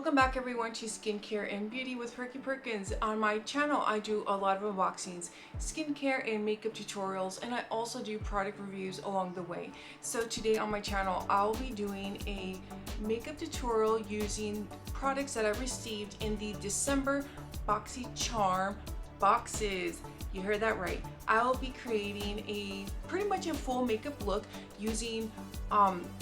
Welcome back everyone to Skincare and Beauty with Perkiperkins. On my channel I do a lot of unboxings, skincare and makeup tutorials, and I also do product reviews along the way. So today on my channel I'll be doing a makeup tutorial using products that I received in the December Boxycharm Boxes. You heard that right. I'll be creating pretty much a full makeup look using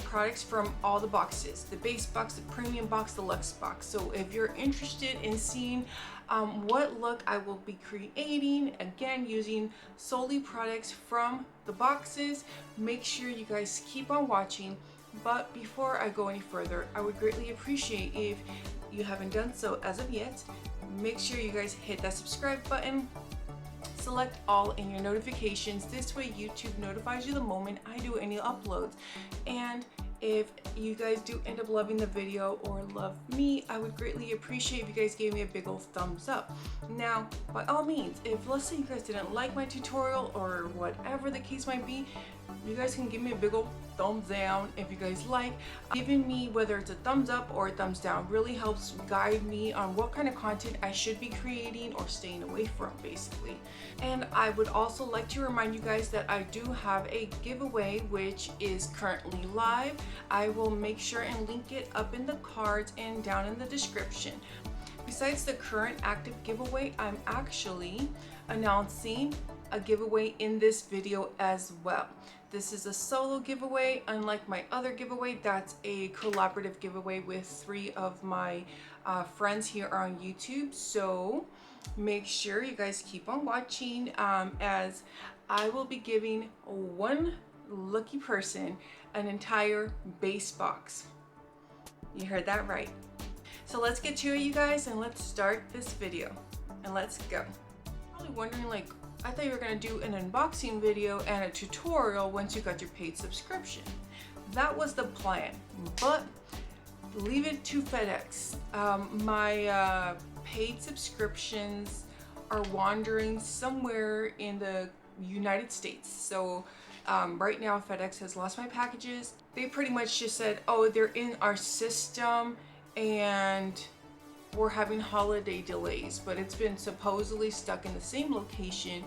products from all the boxes, the base box, the premium box, the luxe box. So if you're interested in seeing what look I will be creating, again using solely products from the boxes, make sure you guys keep on watching. But before I go any further, I would greatly appreciate if you haven't done so as of yet, make sure you guys hit that subscribe button, select all in your notifications. This way YouTube notifies you the moment I do any uploads. And if you guys do end up loving the video or love me, I would greatly appreciate if you guys gave me a big old thumbs up. Now, by all means, if let's say you guys didn't like my tutorial or whatever the case might be, you guys can give me a big old thumbs down if you guys like. Giving me whether it's a thumbs up or a thumbs down really helps guide me on what kind of content I should be creating or staying away from, basically. And I would also like to remind you guys that I do have a giveaway which is currently live. I will make sure and link it up in the cards and down in the description. Besides the current active giveaway, I'm actually announcing a giveaway in this video as well. This is a solo giveaway, unlike my other giveaway. That's a collaborative giveaway with 3 of my friends here on YouTube. So make sure you guys keep on watching as I will be giving one lucky person an entire base box. You heard that right. So let's get to it, you guys, and let's start this video and let's go. Probably wondering, like, I thought you were going to do an unboxing video and a tutorial once you got your paid subscription. That was the plan, but leave it to FedEx. My paid subscriptions are wandering somewhere in the United States. So right now FedEx has lost my packages. They pretty much just said, oh, they're in our system and we're having holiday delays, but it's been supposedly stuck in the same location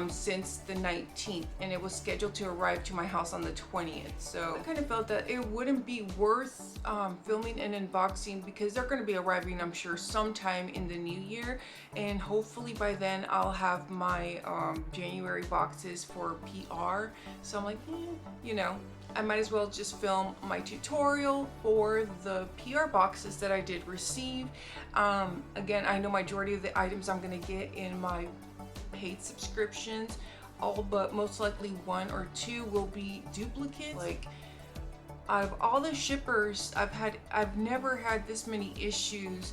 since the 19th, and it was scheduled to arrive to my house on the 20th. So I kind of felt that it wouldn't be worth filming an unboxing because they're going to be arriving, I'm sure, sometime in the new year, and hopefully by then I'll have my January boxes for PR. So I'm like, you know, I might as well just film my tutorial for the PR boxes that I did receive. Again, I know majority of the items I'm going to get in my paid subscriptions, all but most likely 1 or 2 will be duplicates. Like, out of all the shippers I've never had this many issues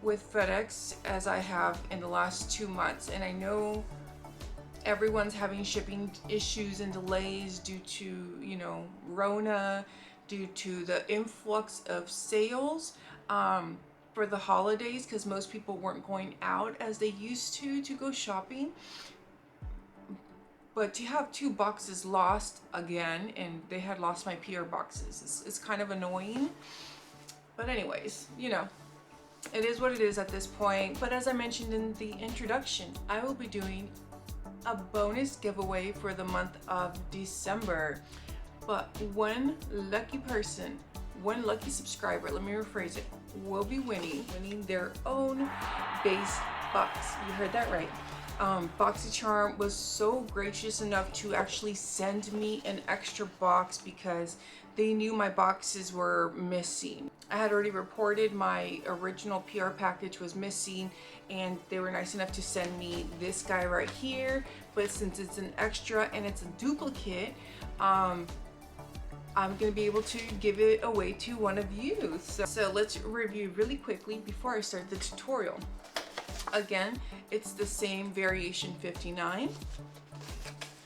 with FedEx as I have in the last 2 months, and I know everyone's having shipping issues and delays due to, you know, Rona, due to the influx of sales for the holidays, because most people weren't going out as they used to go shopping. But to have 2 boxes lost again, and they had lost my PR boxes, it's kind of annoying. But anyways, you know, it is what it is at this point. But as I mentioned in the introduction, I will be doing a bonus giveaway for the month of December. But one lucky person, one lucky subscriber, let me rephrase it, will be winning their own base box. You heard that right. Boxycharm was so gracious enough to actually send me an extra box because they knew my boxes were missing. I had already reported my original PR package was missing, and they were nice enough to send me this guy right here. But since it's an extra and it's a duplicate, I'm gonna be able to give it away to one of you. So let's review really quickly before I start the tutorial. Again, it's the same variation 59,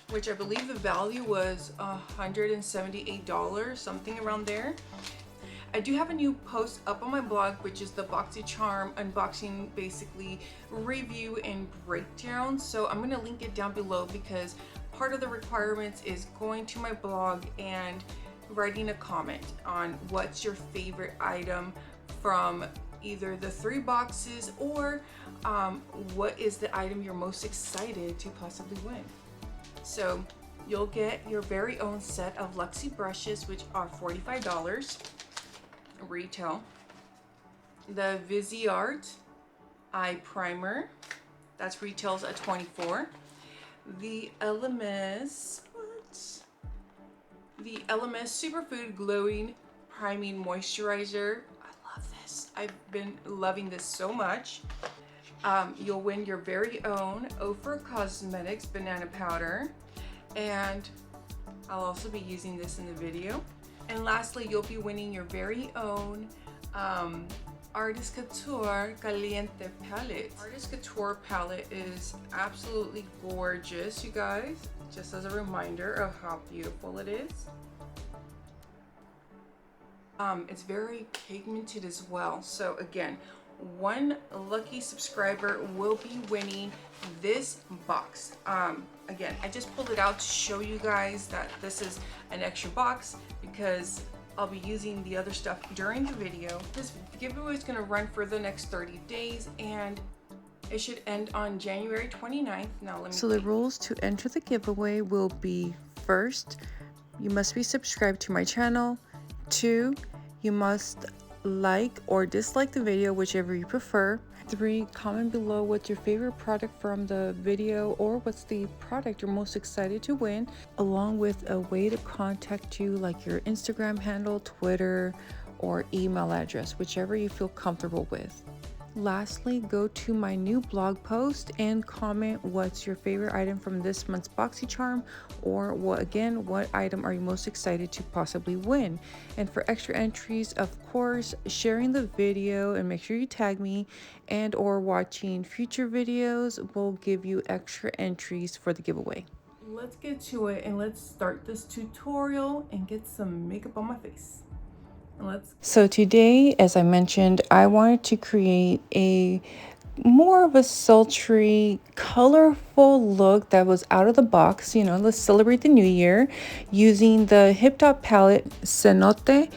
which I believe the value was $178, something around there. I do have a new post up on my blog, which is the Boxycharm unboxing, basically review and breakdown. So I'm going to link it down below because part of the requirements is going to my blog and writing a comment on what's your favorite item from either the 3 boxes or what is the item you're most excited to possibly win. So you'll get your very own set of Luxe brushes, which are $45 retail. The Viseart eye primer, that's retails at $24. The LMS, the LMS Superfood Glowing Priming Moisturizer. I love this. I've been loving this so much. You'll win your very own Ophir Cosmetics banana powder, and I'll also be using this in the video. And lastly, you'll be winning your very own Artist Couture Caliente palette. Artist Couture palette is absolutely gorgeous, you guys, just as a reminder of how beautiful it is. It's very pigmented as well. So again, one lucky subscriber will be winning this box. Again, I just pulled it out to show you guys that this is an extra box because I'll be using the other stuff during the video. This giveaway is going to run for the next 30 days and it should end on January 29th. Now let me. So the rules to enter the giveaway will be: first, you must be subscribed to my channel. 2, you must like or dislike the video, whichever you prefer. 3, comment below what's your favorite product from the video or what's the product you're most excited to win, along with a way to contact you, like your Instagram handle, Twitter, or email address, whichever you feel comfortable with. Lastly, go to my new blog post and comment what's your favorite item from this month's Boxycharm, or what item are you most excited to possibly win. And for extra entries, of course, sharing the video and make sure you tag me, and or watching future videos will give you extra entries for the giveaway. Let's get to it and let's start this tutorial and get some makeup on my face. So today, as I mentioned, I wanted to create a more of a sultry, colorful look that was out of the box. You know, let's celebrate the new year, using the Hip Top palette Cenote.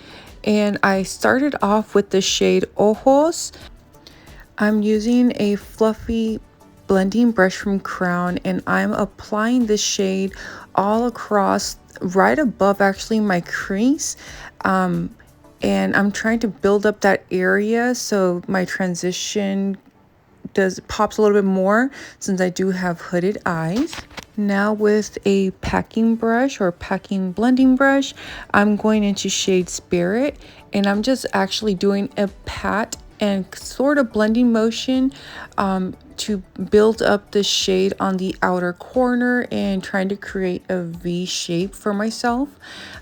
And I started off with the shade Ojos. I'm using a fluffy blending brush from Crown, and I'm applying this shade all across, right above actually my crease. And I'm trying to build up that area so my transition pops a little bit more, since I do have hooded eyes. Now with a packing brush or packing blending brush, I'm going into shade Spirit, and I'm just actually doing a pat and sort of blending motion to build up the shade on the outer corner and trying to create a V shape for myself.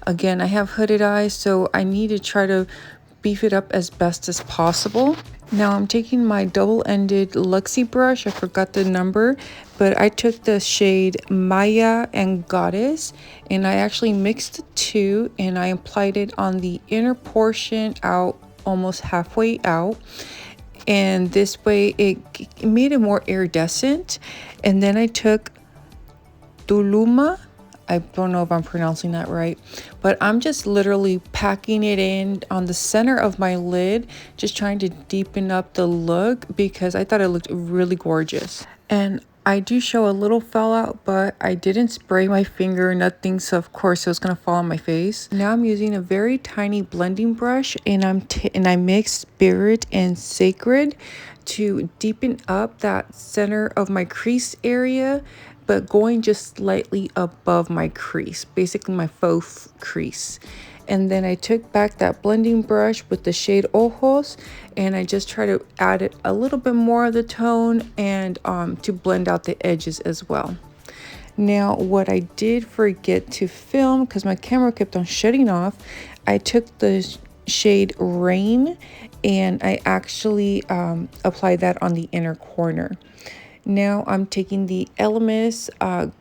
Again, I have hooded eyes, so I need to try to beef it up as best as possible. Now I'm taking my double-ended Luxe brush. I forgot the number, but I took the shade Maya and Goddess, and I actually mixed the two, and I applied it on the inner portion out almost halfway out, and this way it made it more iridescent. And then I took Tuluma, I don't know if I'm pronouncing that right, but I'm just literally packing it in on the center of my lid, just trying to deepen up the look because I thought it looked really gorgeous. And I do show a little fallout, but I didn't spray my finger or nothing, so of course it was gonna fall on my face. Now I'm using a very tiny blending brush, and I mix Spirit and Sacred to deepen up that center of my crease area, but going just slightly above my crease, basically my faux crease. And then I took back that blending brush with the shade Ojos, and I just try to add it a little bit more of the tone, and to blend out the edges as well. Now, what I did forget to film, because my camera kept on shutting off, I took the shade Rain, and I actually applied that on the inner corner. Now I'm taking the LMS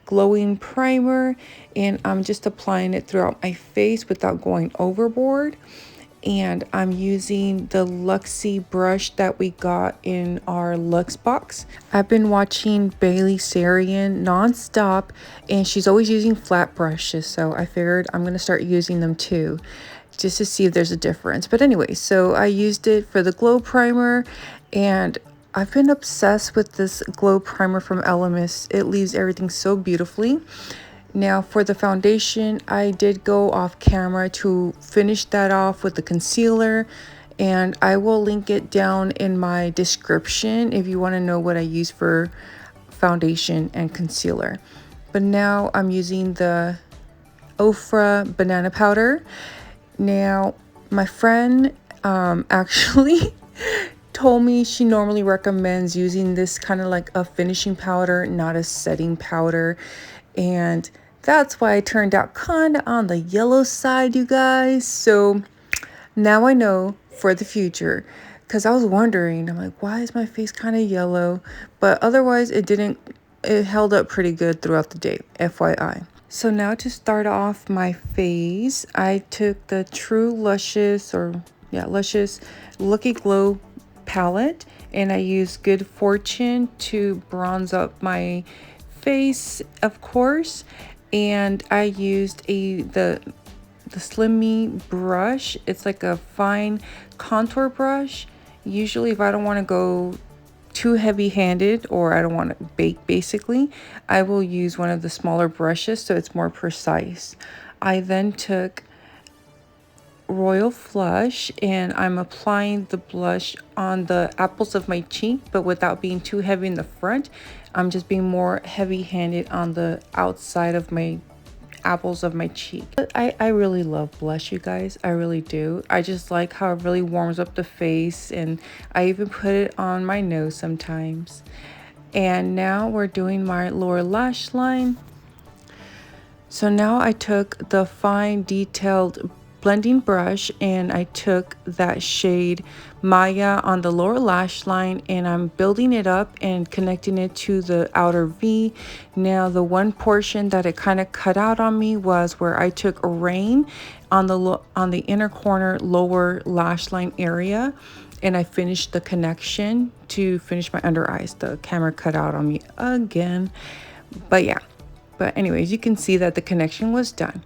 glowing primer, and I'm just applying it throughout my face without going overboard. And I'm using the Luxe brush that we got in our Luxe box. I've been watching Bailey Sarian nonstop, and she's always using flat brushes, so I figured I'm gonna start using them too. just to see if there's a difference. But anyway, so I used it for the glow primer, and I've been obsessed with this glow primer from Elemis. It leaves everything so beautifully. Now for the foundation, I did go off camera to finish that off with the concealer, and I will link it down in my description if you want to know what I use for foundation and concealer. But now I'm using the Ofra banana powder. Now my friend actually told me she normally recommends using this kind of like a finishing powder, not a setting powder, and that's why it turned out kind of on the yellow side, you guys. So now I know for the future, because I was wondering, I'm like, why is my face kind of yellow? But otherwise it held up pretty good throughout the day, FYI. So now to start off my face, I took the True Luscious Lucky Glow palette, and I used Good Fortune to bronze up my face, of course. And I used the Slimmy brush. It's like a fine contour brush. Usually if I don't want to go too heavy-handed, or I don't want to bake basically, I will use one of the smaller brushes so it's more precise. I then took Royal Flush, and I'm applying the blush on the apples of my cheek, but without being too heavy in the front. I'm just being more heavy-handed on the outside of my apples of my cheek. But I really love blush, you guys. I really do. I just like how it really warms up the face, and I even put it on my nose sometimes. And now we're doing my lower lash line. So now I took the fine detailed blending brush, and I took that shade Maya on the lower lash line, and I'm building it up and connecting it to the outer V. Now the one portion that it kind of cut out on me was where I took Rain on the inner corner lower lash line area, and I finished the connection to finish my under eyes. The camera cut out on me again, but yeah. But anyways, you can see that the connection was done.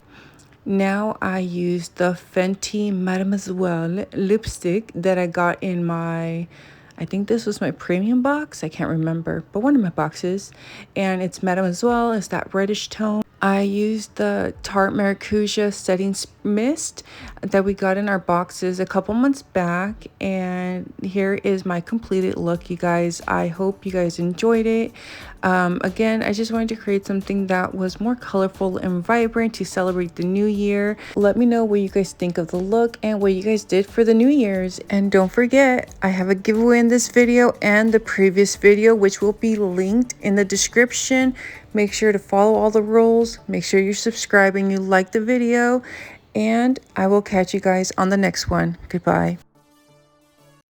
Now I used the Fenty Mademoiselle lipstick that I got in my, I think this was my premium box. I can't remember, but one of my boxes. And it's Mademoiselle. It's that reddish tone. I used the Tarte Maracuja setting mist that we got in our boxes a couple months back, and here is my completed look, you guys. I hope you guys enjoyed it. Again, I just wanted to create something that was more colorful and vibrant to celebrate the new year. Let me know what you guys think of the look and what you guys did for the New Year's. And don't forget, I have a giveaway in this video and the previous video, which will be linked in the description. Make sure to follow all the rules. Make sure you're subscribing, you like the video, and I will catch you guys on the next one. Goodbye.